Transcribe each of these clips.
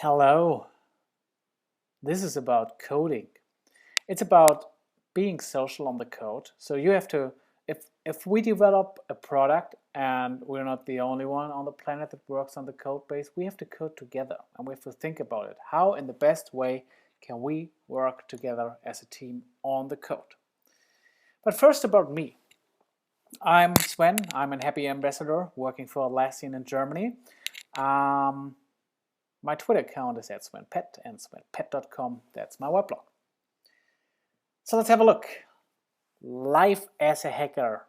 Hello, this is about coding. It's about being social on the code. So you have to, if we develop a product and we're not the only one on the planet that works on the code base, we have to code together and we have to think about it. How in the best way can we work together as a team on the code? But first about me. I'm Sven, I'm a happy ambassador working for Atlassian in Germany. My Twitter account is @SvenPet and svenpet.com, that's my weblog. So let's have a look. Life as a hacker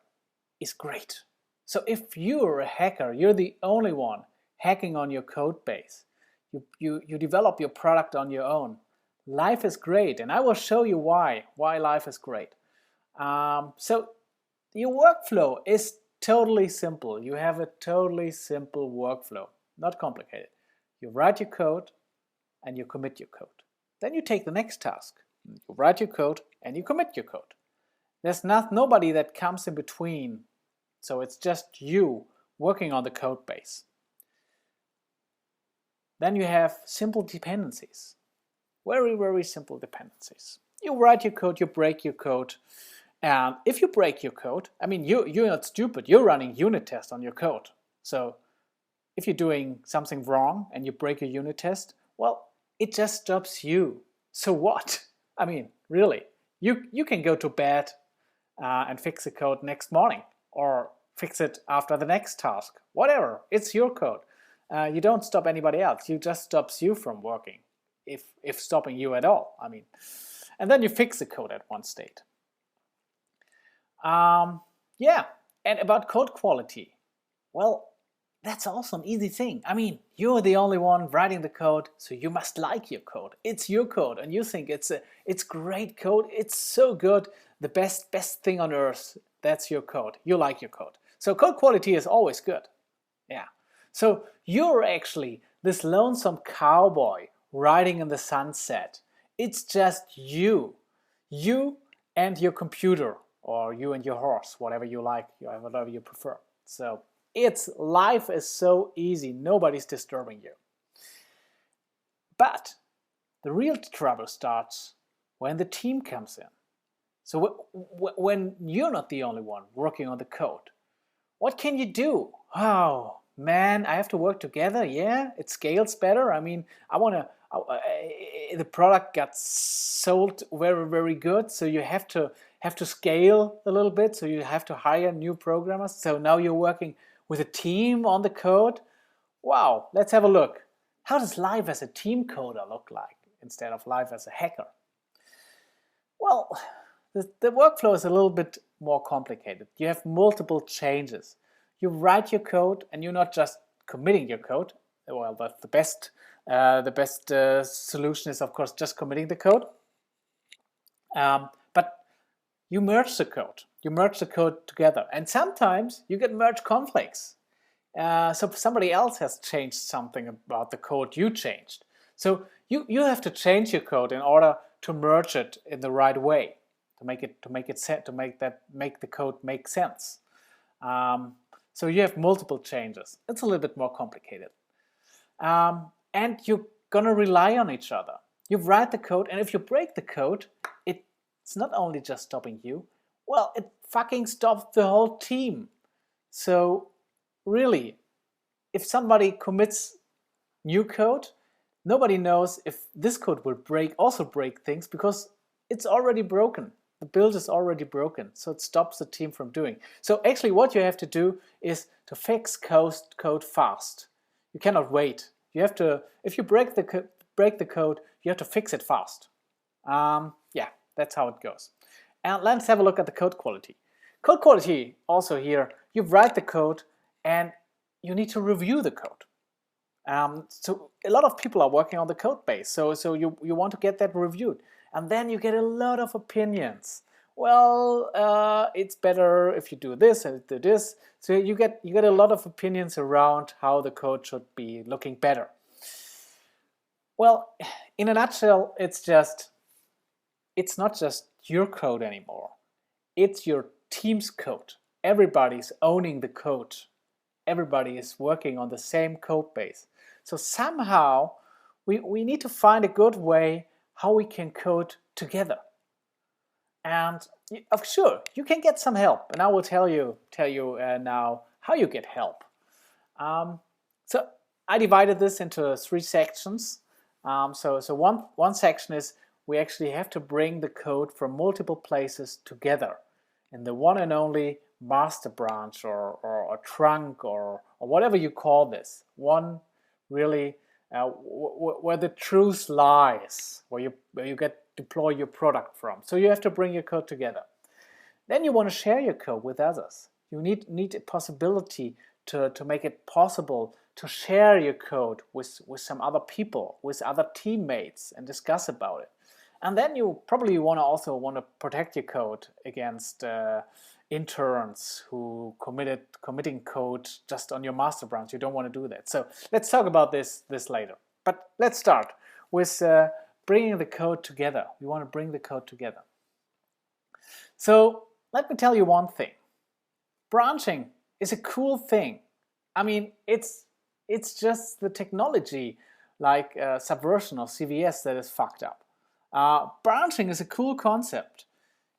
is great. So if you're a hacker, you're the only one hacking on your code base. You develop your product on your own. Life is great, and I will show you why life is great. So your workflow is totally simple. You have a totally simple workflow, not complicated. You write your code and you commit your code. Then you take the next task. You write your code and you commit your code. There's nobody that comes in between. So it's just you working on the code base. Then you have simple dependencies. Very, very simple dependencies. You write your code, you break your code. And if you break your code, I mean, you're not stupid. You're running unit tests on your code. So if you're doing something wrong and you break a unit test, well, it just stops you. So what? I mean, really, you can go to bed and fix the code next morning or fix it after the next task. Whatever, it's your code. You don't stop anybody else. You just stops you from working, if stopping you at all. I mean, and then you fix the code at one state. Yeah, and about code quality, well, that's also an easy thing. I mean, you're the only one writing the code, so you must like your code. It's your code, and you think it's great code. It's so good, the best thing on earth. That's your code. You like your code. So code quality is always good. Yeah. So you're actually this lonesome cowboy riding in the sunset. It's just you and your computer, or you and your horse, whatever you like, whatever you prefer. So life is so easy, nobody's disturbing you. But the real trouble starts when the team comes in. So when you're not the only one working on the code, what can you do? Oh man, I have to work together. Yeah, it scales better. I mean, the product got sold very, very good, so you have to scale a little bit. So you have to hire new programmers. So now you're working with a team on the code. Wow, let's have a look. How does life as a team coder look like instead of life as a hacker? Well, the workflow is a little bit more complicated. You have multiple changes. You write your code and you're not just committing your code. Well, that's the best solution is, of course, just committing the code. But you merge the code. You merge the code together. And sometimes you get merge conflicts. So somebody else has changed something about the code you changed. So you have to change your code in order to merge it in the right way, to make the code make sense. So you have multiple changes. It's a little bit more complicated. And you're gonna rely on each other. You write the code, and if you break the code, it's not only just stopping you, well, it fucking stops the whole team. So really, if somebody commits new code, nobody knows if this code will also break things, because it's already broken. The build is already broken, so it stops the team from doing. So actually what you have to do is to fix code fast. You cannot wait. You have to, if you break the code, you have to fix it fast. Yeah, that's how it goes. And let's have a look at the code quality. Code quality, also here, you write the code and you need to review the code. So a lot of people are working on the code base, so you want to get that reviewed. And then you get a lot of opinions. Well, it's better if you do this and do this. So you get a lot of opinions around how the code should be looking better. Well, in a nutshell, it's not just your code anymore. It's your team's code. Everybody's owning the code. Everybody is working on the same code base. So somehow we need to find a good way how we can code together. And sure, you can get some help, and I will tell you now how you get help. So I divided this into 3 sections. So one section is we actually have to bring the code from multiple places together in the one and only master branch or a trunk or whatever you call this. One really where the truth lies, where you get deploy your product from. So you have to bring your code together. Then you want to share your code with others. You need a possibility to make it possible to share your code with some other people, with other teammates, and discuss about it. And then you probably also want to protect your code against interns who committing code just on your master branch. You don't want to do that. So let's talk about this later. But let's start with bringing the code together. We want to bring the code together. So let me tell you one thing. Branching is a cool thing. I mean, it's just the technology like Subversion or CVS that is fucked up. Branching is a cool concept.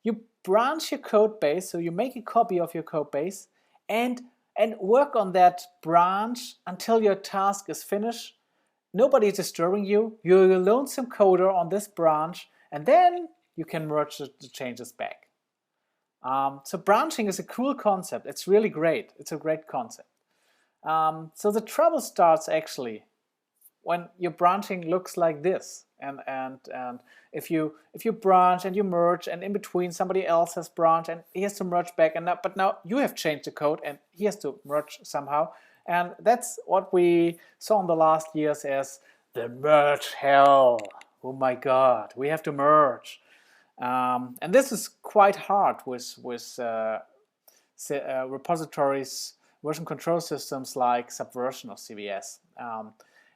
You branch your code base, so you make a copy of your code base and work on that branch until your task is finished. Nobody is disturbing you. You're a lonesome coder on this branch, and then you can merge the changes back. So branching is a cool concept. It's really great. It's a great concept. So the trouble starts actually when your branching looks like this, and if you branch and you merge, and in between somebody else has branched and he has to merge back, but now you have changed the code and he has to merge somehow, and that's what we saw in the last years as the merge hell. Oh my God, we have to merge, and this is quite hard with repositories, version control systems like Subversion or CVS.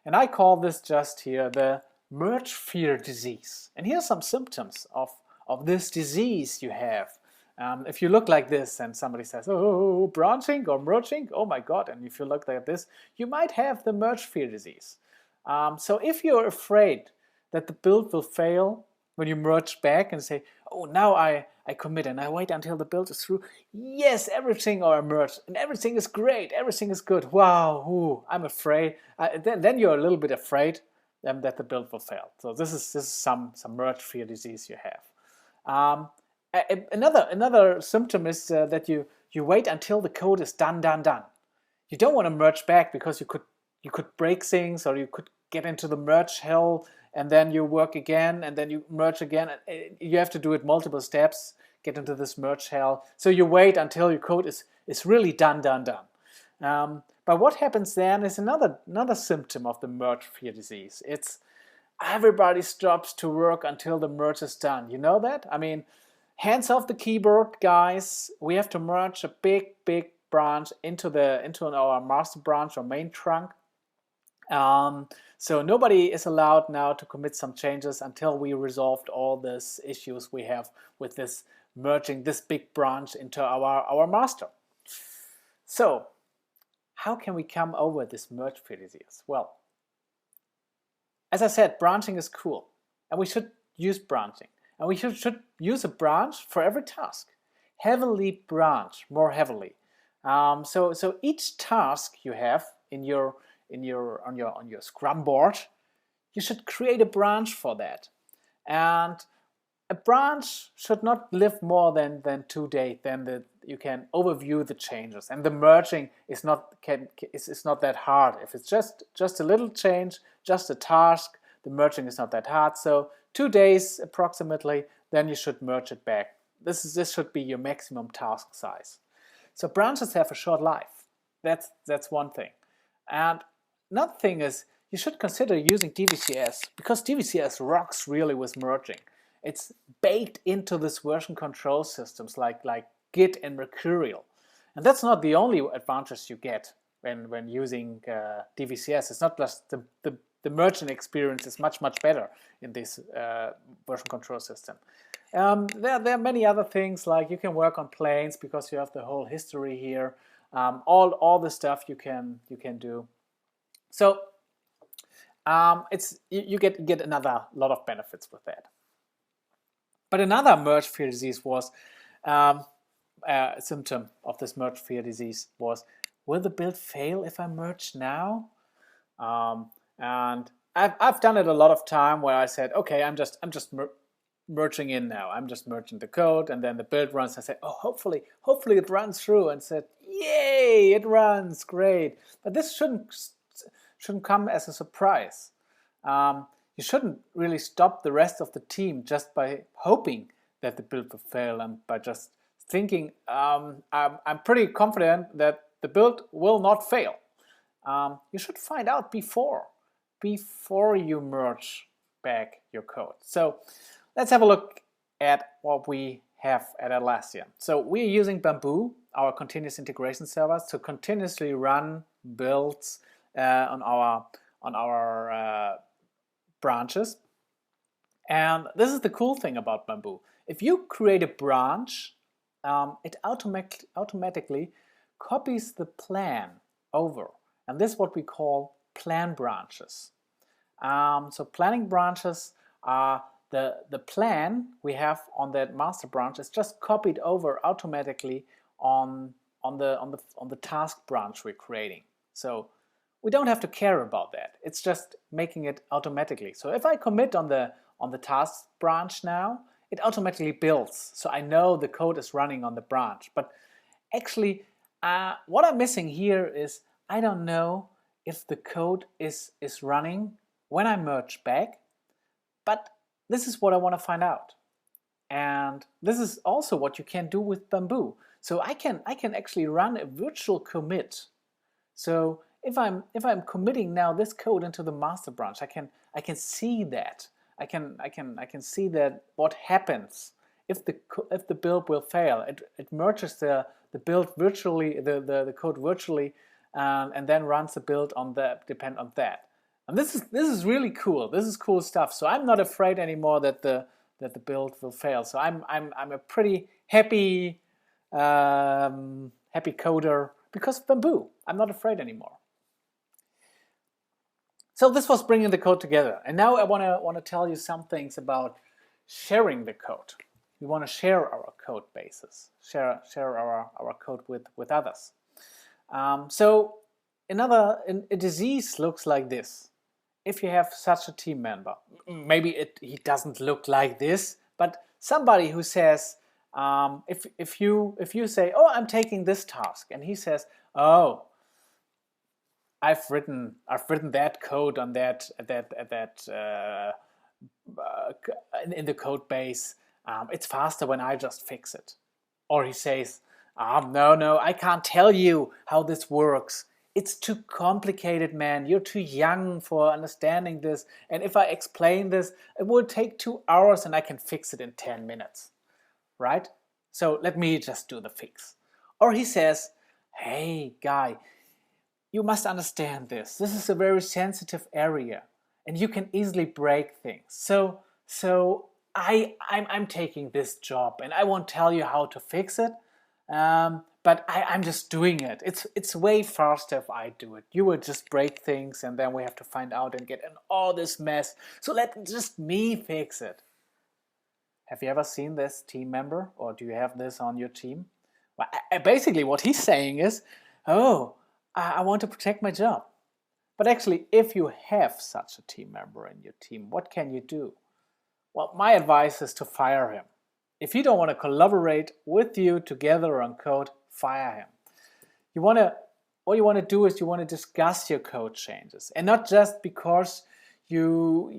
And I call this just here the merge fear disease. And here's some symptoms of this disease you have. If you look like this and somebody says, oh, branching or merging, oh my God, and if you look like this, you might have the merge fear disease. So if you're afraid that the build will fail when you merge back and say, oh, now I commit and I wait until the build is through. Yes, everything are merged and everything is great, everything is good. Wow, ooh, I'm afraid. Then you're a little bit afraid that the build will fail. So this is some merge fear disease you have. Another symptom is that you wait until the code is done. You don't want to merge back because you could break things, or you could get into the merge hell, and then you work again, and then you merge again. You have to do it multiple steps, get into this merge hell. So you wait until your code is really done. But what happens then is another symptom of the merge fear disease. It's everybody stops to work until the merge is done. You know that? I mean, hands off the keyboard, guys. We have to merge a big branch into our master branch or main trunk. So nobody is allowed now to commit some changes until we resolved all these issues we have with this merging this big branch into our master. So how can we come over this merge fear disease? Well, as I said, branching is cool, and we should use branching, and we should use a branch for every task. Heavily branch, more heavily. So each task you have on your Scrum board, you should create a branch for that. And a branch should not live more than 2 days. Then you can overview the changes, and the merging is not that hard. If it's just a little change, just a task, the merging is not that hard. So 2 days approximately, then you should merge it back. This should be your maximum task size. So branches have a short life. That's one thing. And another thing is you should consider using DVCS, because DVCS rocks really with merging. It's baked into this version control systems like Git and Mercurial. And that's not the only advantage you get when using DVCS. It's not just the merging experience is much better in this version control system. There are many other things, like you can work on planes because you have the whole history here. All the stuff you can do. So you get another lot of benefits with that. But another merge fear disease was a symptom of this merge fear disease was, will the build fail if I merge now? And I've done it a lot of time where I said, okay, I'm just merging in now. I'm just merging the code, and then the build runs. I said, oh, hopefully it runs through, and said, yay, it runs, great. But this shouldn't come as a surprise. You shouldn't really stop the rest of the team just by hoping that the build will fail and by just thinking, I'm pretty confident that the build will not fail. You should find out before you merge back your code. So let's have a look at what we have at Atlassian. So we're using Bamboo, our continuous integration servers, to continuously run builds on our branches. And this is the cool thing about Bamboo. If you create a branch, it automatically copies the plan over. And this is what we call plan branches. So planning branches are the plan we have on that master branch is just copied over automatically on the task branch we're creating. So we don't have to care about that. It's just making it automatically. So if I commit on the task branch now, it automatically builds. So I know the code is running on the branch. But actually, what I'm missing here is I don't know if the code is running when I merge back. But this is what I want to find out. And this is also what you can do with Bamboo. So I can actually run a virtual commit. So if I'm committing now this code into the master branch, I can see that. I can see that what happens if the build will fail. It merges the build virtually, the code virtually, and then runs the build on depend on that. And this is really cool. This is cool stuff. So I'm not afraid anymore that the build will fail. So I'm a pretty happy coder because of Bamboo. I'm not afraid anymore. So this was bringing the code together. And now I want to tell you some things about sharing the code. We want to share our code bases, share our code with others. So a disease looks like this. If you have such a team member, maybe he doesn't look like this, but somebody who says, if you say, oh, I'm taking this task, and he says, oh, I've written that code on that in the code base. It's faster when I just fix it. Or he says, no, I can't tell you how this works. It's too complicated, man. You're too young for understanding this. And if I explain this, it will take 2 hours and I can fix it in 10 minutes. Right? So let me just do the fix. Or he says, hey, guy, you must understand this. This is a very sensitive area and you can easily break things. So I'm taking this job and I won't tell you how to fix it. But I'm just doing it. It's way faster if I do it. You will just break things and then we have to find out and get in all this mess. So let just me fix it. Have you ever seen this team member, or do you have this on your team? Well, basically what he's saying is, oh, I want to protect my job. But actually, if you have such a team member in your team, what can you do? Well, my advice is to fire him. If you don't want to collaborate with you together on code, fire him. What you want to do is you want to discuss your code changes, and not just because you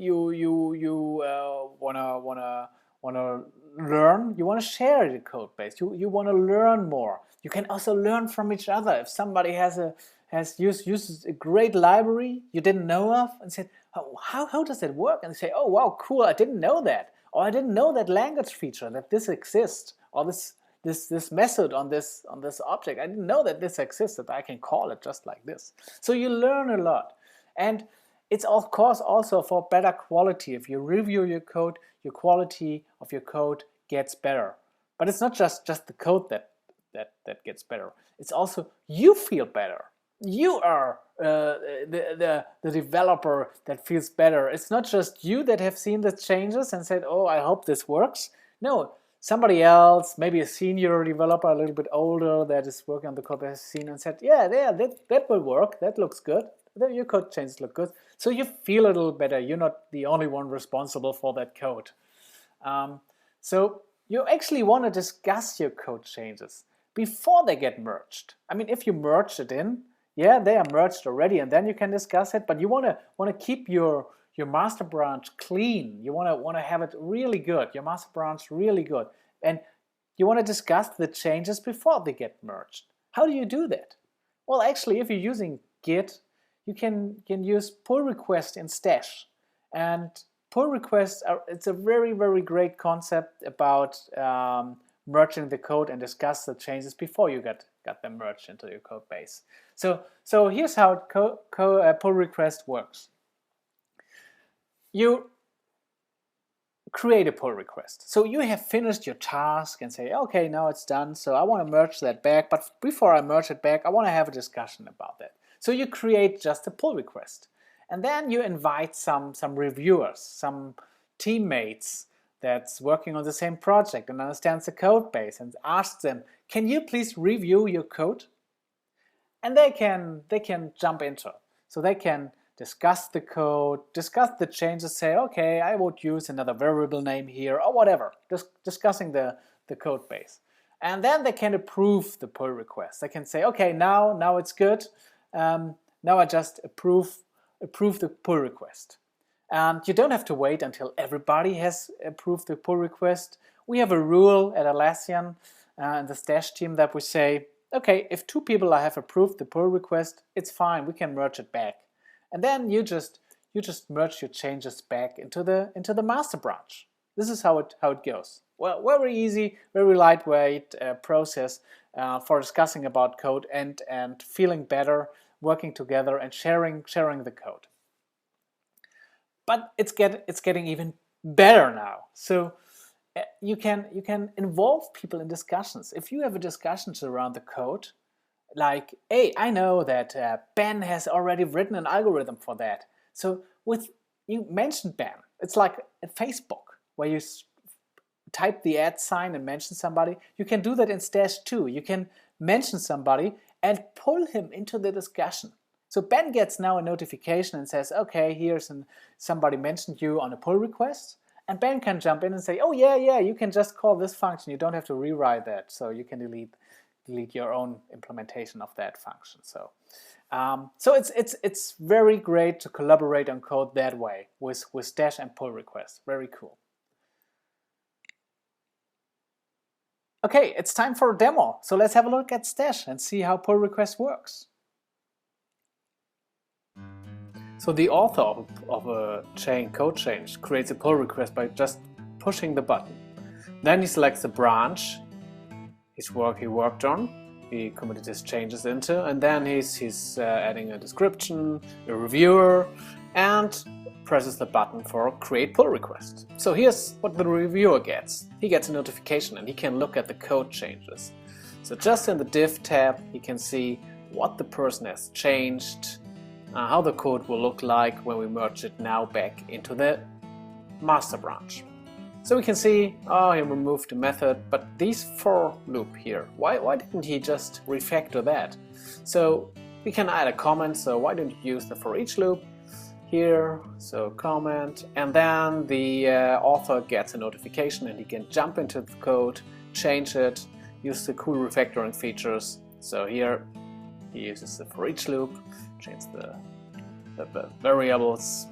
want to learn. You want to share the code base. You want to learn more. You can also learn from each other. If somebody uses a great library you didn't know of and said, oh, how does that work? And they say, oh wow, cool, I didn't know that. Or I didn't know that language feature, that this exists, or this method on this object. I didn't know that this exists, that I can call it just like this. So you learn a lot. And it's of course also for better quality. If you review your code, your quality of your code gets better. But it's not just the code that gets better. It's also you feel better. you are the developer that feels better. It's not just you that have seen the changes and said, oh, I hope this works. No, somebody else, maybe a senior developer, a little bit older, that is working on the code, has seen and said, yeah, that will work, that looks good, your code changes look good. So you feel a little better. You're not the only one responsible for that code. So you actually want to discuss your code changes before they get merged. I mean, if you merge it in, yeah, they are merged already, and then you can discuss it. But you want to keep your master branch clean. You want to have it really good. Your master branch really good, and you want to discuss the changes before they get merged. How do you do that? Well, actually, if you're using Git, you can use pull request in Stash, and pull requests it's a very great concept about merging the code and discuss the changes before you got them merged into your code base. So here's how pull request works. You create a pull request. So you have finished your task and say, okay, now it's done. So I want to merge that back, but before I merge it back, I want to have a discussion about that. So you create just a pull request. And then you invite some reviewers, some teammates that's working on the same project and understands the code base, and ask them, can you please review your code? And they can jump into it. So they can discuss the code, discuss the changes, say, okay, I would use another variable name here, or whatever, just discussing the code base. And then they can approve the pull request. They can say, okay, now it's good. Now I just approve the pull request. And you don't have to wait until everybody has approved the pull request. We have a rule at Atlassian in the Stash team that we say, okay, if 2 people have approved the pull request, it's fine, we can merge it back. And then you just merge your changes back into the master branch. This is how it goes. Well, very easy, very lightweight process for discussing about code and feeling better, working together and sharing the code. But it's getting even better now. So you can involve people in discussions. If you have a discussions around the code, like, hey, I know that Ben has already written an algorithm for that. So you mentioned Ben. It's like at Facebook, where you type the @ sign and mention somebody. You can do that in Stash too. You can mention somebody and pull him into the discussion. So Ben gets now a notification and says, okay, here's somebody mentioned you on a pull request. And Ben can jump in and say, oh yeah, you can just call this function. You don't have to rewrite that. So you can delete your own implementation of that function. So it's very great to collaborate on code that way with Stash and pull requests. Very cool. Okay, it's time for a demo. So let's have a look at Stash and see how pull request works. So the author of a code change creates a pull request by just pushing the button. Then he selects the branch he worked on, he committed his changes into, and then he's adding a description, a reviewer, and presses the button for create pull request. So here's what the reviewer gets. He gets a notification and he can look at the code changes. So just in the div tab, he can see what the person has changed, how the code will look like when we merge it now back into the master branch. So we can see, oh, he removed the method, but these for loop here, why didn't he just refactor that? So we can add a comment, so why don't you use the for each loop here, so comment, and then the author gets a notification and he can jump into the code, change it, use the cool refactoring features. So here he uses the for each loop, change the variables,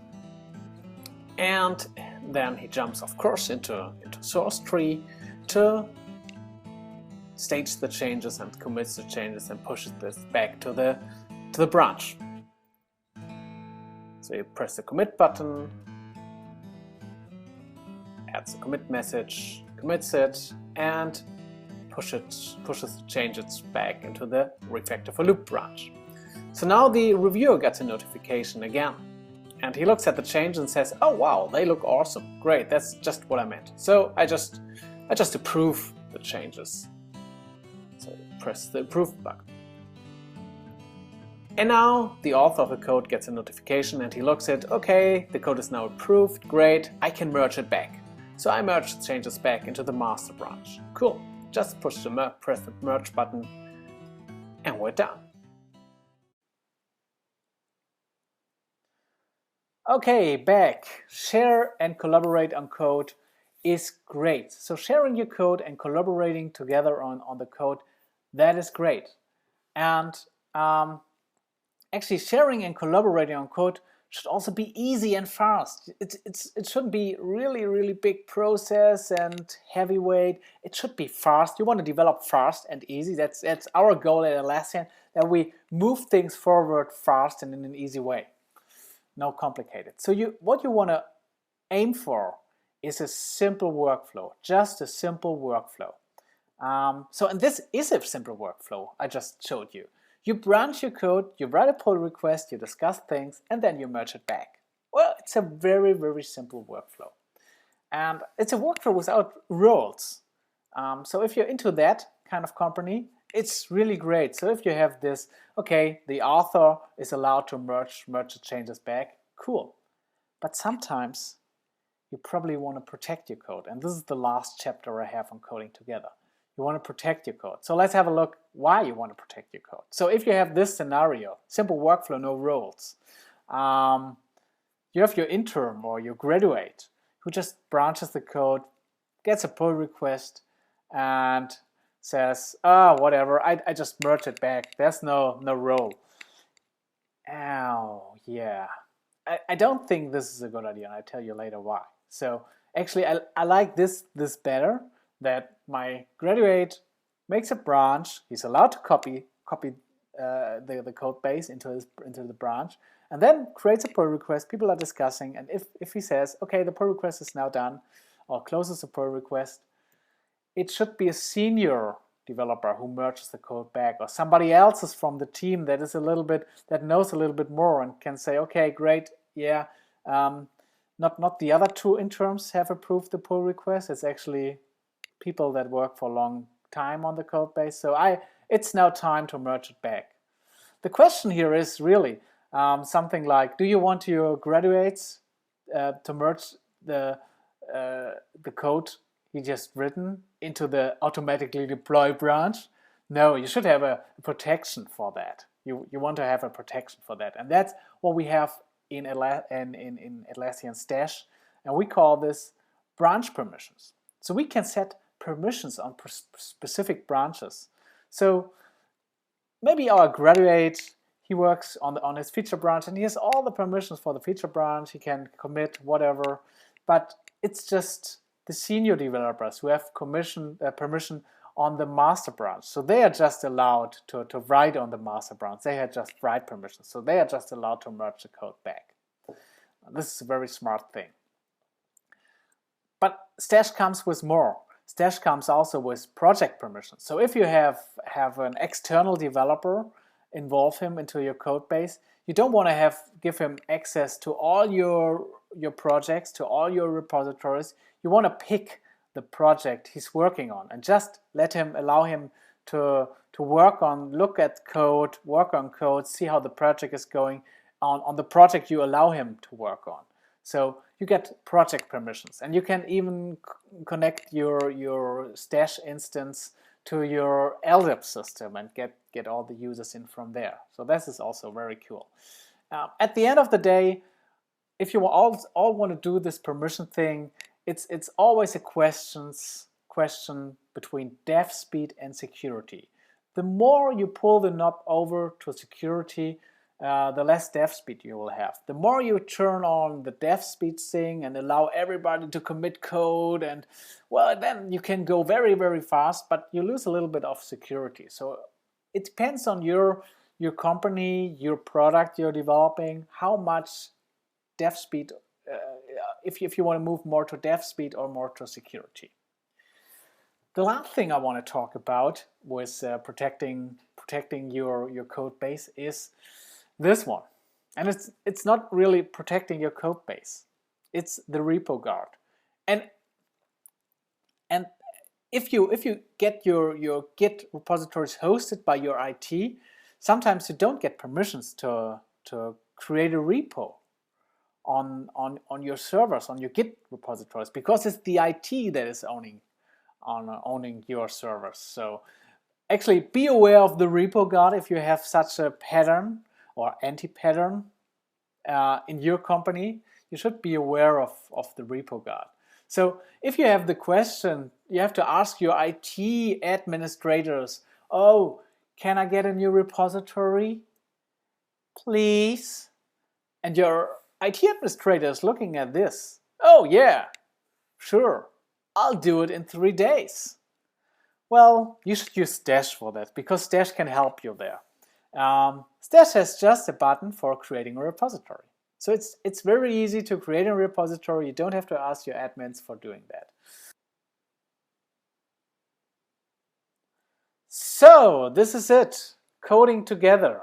and then he jumps, of course, into source tree to stage the changes and commits the changes and pushes this back to the branch. So you press the commit button, adds a commit message, commits it, and pushes the changes back into the refactor for loop branch. So now the reviewer gets a notification again, and he looks at the change and says, oh wow, they look awesome, great, that's just what I meant. So I just approve the changes. So press the approve button. And now the author of the code gets a notification and he looks at, okay, the code is now approved, great, I can merge it back. So I merge the changes back into the master branch. Cool, just press the merge button and we're done. Okay, back. Share and collaborate on code is great. So sharing your code and collaborating together on the code, that is great. And actually sharing and collaborating on code should also be easy and fast. It shouldn't be really big process and heavyweight. It should be fast. You want to develop fast and easy. That's our goal at Atlassian, that we move things forward fast and in an easy way. No complicated. So what you want to aim for is a simple workflow, just a simple workflow. And this is a simple workflow I just showed you. You branch your code, you write a pull request, you discuss things, and then you merge it back. Well, it's a very simple workflow. And it's a workflow without roles. So if you're into that kind of company, it's really great. So if you have this, okay, the author is allowed to merge the changes back, cool. But sometimes you probably want to protect your code. And this is the last chapter I have on coding together. You want to protect your code. So let's have a look why you want to protect your code. So if you have this scenario, simple workflow, no roles, you have your intern or your graduate who just branches the code, gets a pull request, and says, whatever, I just merge it back. There's no role. Oh, yeah. I don't think this is a good idea, and I'll tell you later why. So actually, I like this better, that my graduate makes a branch. He's allowed to copy the code base into the branch, and then creates a pull request. People are discussing, and if he says, okay, the pull request is now done, or closes the pull request, it should be a senior developer who merges the code back, or somebody else is from the team that knows a little bit more and can say, okay, great, yeah, not the other two interns have approved the pull request. It's actually people that work for a long time on the code base. So it's now time to merge it back. The question here is really something like, do you want your graduates to merge the code he just written into the automatically deploy branch? No, you should have a protection for that. You want to have a protection for that. And that's what we have in Atlassian Stash. And we call this branch permissions. So we can set permissions on specific branches. So maybe our graduate, he works on his feature branch and he has all the permissions for the feature branch. He can commit whatever, but it's just the senior developers who have permission on the master branch. So they are just allowed to write on the master branch. They have just write permissions. So they are just allowed to merge the code back. This is a very smart thing. But Stash comes with more. Stash comes also with project permissions. So if you have an external developer, involve him into your code base, you don't want to give him access to all your projects, to all your repositories. You want to pick the project he's working on and just allow him to work on, look at code, work on code, see how the project is going on the project you allow him to work on. So you get project permissions, and you can even connect your Stash instance to your LDAP system and get all the users in from there. So this is also very cool. At the end of the day, if you all want to do this permission thing, it's always a question between dev speed and security. The more you pull the knob over to security, the less dev speed you will have. The more you turn on the dev speed thing and allow everybody to commit code, and well, then you can go very fast, but you lose a little bit of security. So it depends on your company, your product you're developing, how much dev speed, if you want to move more to dev speed or more to security. The last thing I want to talk about with protecting your code base is this one. And it's not really protecting your code base. It's the repo guard. And if you get your Git repositories hosted by your IT, sometimes you don't get permissions to create a repo on your servers, on your Git repositories, because it's the IT that is owning your servers. So actually be aware of the repo guard if you have such a pattern or anti-pattern in your company. You should be aware of the repo guard. So if you have the question, you have to ask your IT administrators, oh, can I get a new repository, please? And your IT administrator is looking at this. Oh yeah, sure, I'll do it in 3 days. Well, you should use Stash for that, because Stash can help you there. Stash has just a button for creating a repository. So it's very easy to create a repository. You don't have to ask your admins for doing that. So this is it, coding together.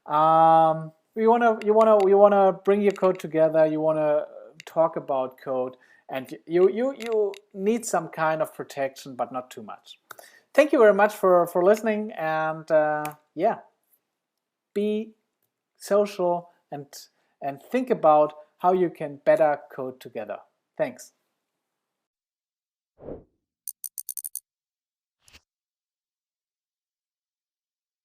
You wanna bring your code together. You wanna talk about code, and you need some kind of protection, but not too much. Thank you very much for listening, and yeah, be social and think about how you can better code together. Thanks.